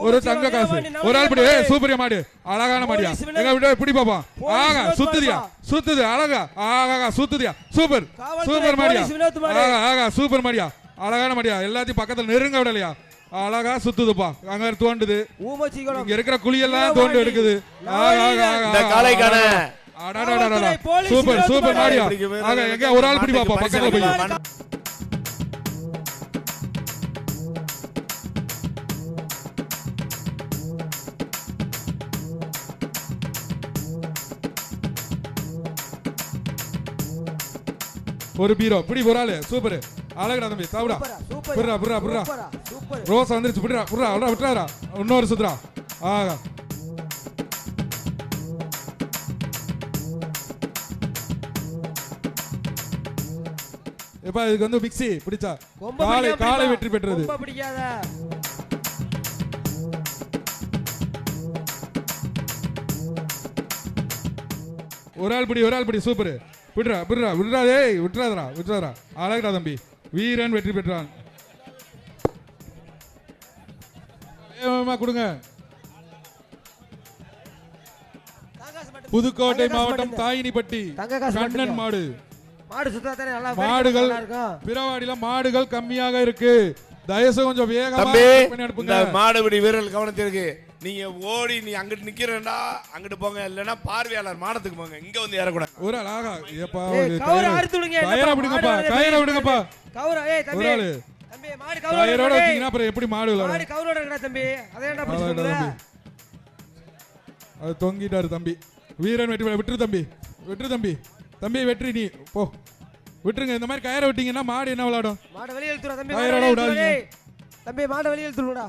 ஒரு தங்க காசு. ஒரு ஆள் பிடி. சூப்பரியா மாடு, அழகான மாடியா. எங்க விட பிடி பாப்போம். ஆகா சுத்துதியா, சுத்துது அழகா. ஆகா சுத்துதியா, சூப்பர் சூப்பர் மாடியா. ஆகா சூப்பர் மாடியா, அழகான மாடியா. எல்லாத்தையும் பக்கத்துல நெருங்க விடலையா, அழகா சுத்துதுப்பா. அங்க தோண்டுது, இங்க இருக்கிற குழியெல்லாம் தோண்டு எடுக்குது. சூப்பர் சூப்பர் மாடியா. ஆக எங்க ஒரு ஆள் பிடி பாப்பா பக்கத்துல போய். ஒரு பீரோ பிடி ஒரு ஆளு. சூப்பர் அழகுடா தம்பி. தாவுடா புர்ரா புர்ரா புர்ரா. ரோஸ் வந்துருச்சு. புர்ரா புர்ரா அவ்வளோ விட்டுறாரா. இன்னொரு சுத்துறா. ஆகா எப்பா இதுக்கு வந்து மிக்ஸி பிடிச்சா காலை வெற்றி பெற்றது. ஒரு ஆள் பிடி ஒரு ஆள் பிடி. சூப்பர் விட்றா விட்றா விட்றா. ஏய் விட்டுறாதரா விட்டுறாதரா. அழகுடா தம்பி. வீரன் வெற்றி பெற்றான். கொடுங்க. புதுக்கோட்டை மாவட்டம் தாயினிப்பட்டி கண்ணன் மாடு. மாடுகள் பிறவாடியில மாடுகள் கம்மியாக இருக்கு. தயவுசெய்து கொஞ்சம் வேகமா பண்ணி அனுப்புங்க. மாடுபிடி வீரர்கள் கவனத்திற்கு. நீங்க ஓடி நீ அங்கிட்டு நிக்கிறேன்டா, அங்கிட்டு போங்க. இல்லன்னா பார்வையாளர் மாடத்துக்கு போங்க. இங்க வந்து ஏறக்கூடாது. ஒரு அழகா ஏப்பா கயிறை விடுங்கப்பா, கயிறை விடுங்கப்பா. ஒரு ஆளு தம்பி மாடு கயிறோட வச்சீங்கன்னா அப்புறம் எப்படி மாடு விளையாடும்? மாடு கயிறோட இருக்கடா தம்பி. அதேடா பிடிச்சுங்க. அது தொங்கிட்டாரு தம்பி. வீரன் வெற்றி. விட்டுரு தம்பி விட்டுரு தம்பி. தம்பி வெற்றி நீ போ விட்டுருங்க. இந்த மாதிரி கயிறை விட்டீங்கன்னா மாடு என்ன விளையாடும்? மாடு வெளியே இழுத்துறா தம்பி. கயிறோட விடாதீங்க தம்பி. மாடு வெளியே இழுத்துடுடா.